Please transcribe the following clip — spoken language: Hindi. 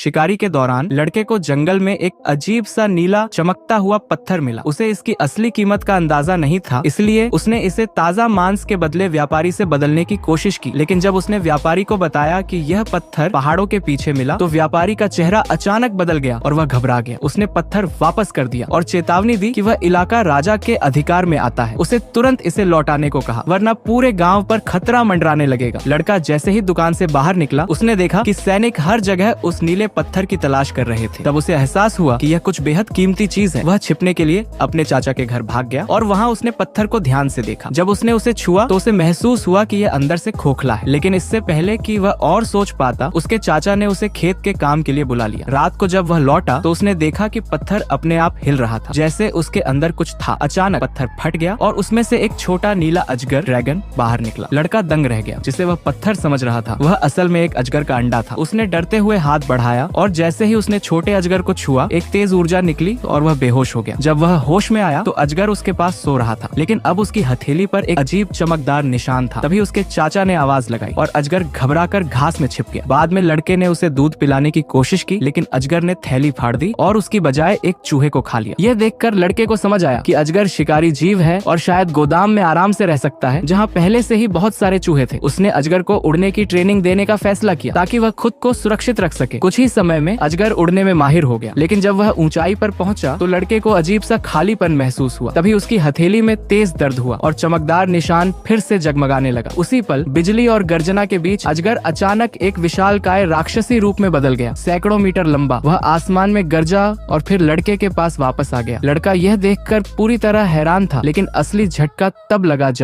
शिकारी के दौरान लड़के को जंगल में एक अजीब सा नीला चमकता हुआ पत्थर मिला। उसे इसकी असली कीमत का अंदाजा नहीं था, इसलिए उसने इसे ताजा मांस के बदले व्यापारी से बदलने की कोशिश की। लेकिन जब उसने व्यापारी को बताया कि यह पत्थर पहाड़ों के पीछे मिला, तो व्यापारी का चेहरा अचानक बदल गया और वह घबरा गया। उसने पत्थर वापस कर दिया और चेतावनी दी कि वह इलाका राजा के अधिकार में आता है, उसे तुरंत इसे लौटाने को कहा, वरना पूरे गांव पर खतरा मंडराने लगेगा। लड़का जैसे ही दुकान से बाहर निकला, उसने देखा कि सैनिक हर जगह उस नीले पत्थर की तलाश कर रहे थे। तब उसे एहसास हुआ कि यह कुछ बेहद कीमती चीज है। वह छिपने के लिए अपने चाचा के घर भाग गया और वहाँ उसने पत्थर को ध्यान से देखा। जब उसने उसे छुआ तो उसे महसूस हुआ कि यह अंदर से खोखला है। लेकिन इससे पहले कि वह और सोच पाता, उसके चाचा ने उसे खेत के काम के लिए बुला लिया। रात को जब वह लौटा तो उसने देखा कि पत्थर अपने आप हिल रहा था, जैसे उसके अंदर कुछ था। अचानक पत्थर फट गया और उसमें से एक छोटा नीला अजगर ड्रैगन बाहर निकला। लड़का दंग रह गया। जिसे वह पत्थर समझ रहा था, वह असल में एक अजगर का अंडा था। उसने डरते हुए हाथ बढ़ाया और जैसे ही उसने छोटे अजगर को छुआ, एक तेज ऊर्जा निकली और वह बेहोश हो गया। जब वह होश में आया तो अजगर उसके पास सो रहा था, लेकिन अब उसकी हथेली पर एक अजीब चमकदार निशान था। तभी उसके चाचा ने आवाज लगाई और अजगर घबराकर घास में छिप गया। बाद में लड़के ने उसे दूध पिलाने की कोशिश की, लेकिन अजगर ने थैली फाड़ दी और उसकी बजाय एक चूहे को खा लिया। यह देखकर लड़के को समझ आया कि अजगर शिकारी जीव है और शायद गोदाम में आराम से रह सकता है, जहाँ पहले से ही बहुत सारे चूहे थे। उसने अजगर को उड़ने की ट्रेनिंग देने का फैसला किया ताकि वह खुद को सुरक्षित रख सके। कुछ ही समय में अजगर उड़ने में माहिर हो गया, लेकिन जब वह ऊंचाई पर पहुंचा तो लड़के को अजीब सा खालीपन महसूस हुआ। तभी उसकी हथेली में तेज दर्द हुआ और चमकदार निशान फिर से जगमगाने लगा। उसी पल बिजली और गर्जना के बीच अजगर अचानक एक विशालकाय राक्षसी रूप में बदल गया, सैकड़ों मीटर लंबा। वह आसमान में गरजा और फिर लड़के के पास वापस आ गया। लड़का यह देखकर पूरी तरह हैरान था, लेकिन असली झटका तब लगा जब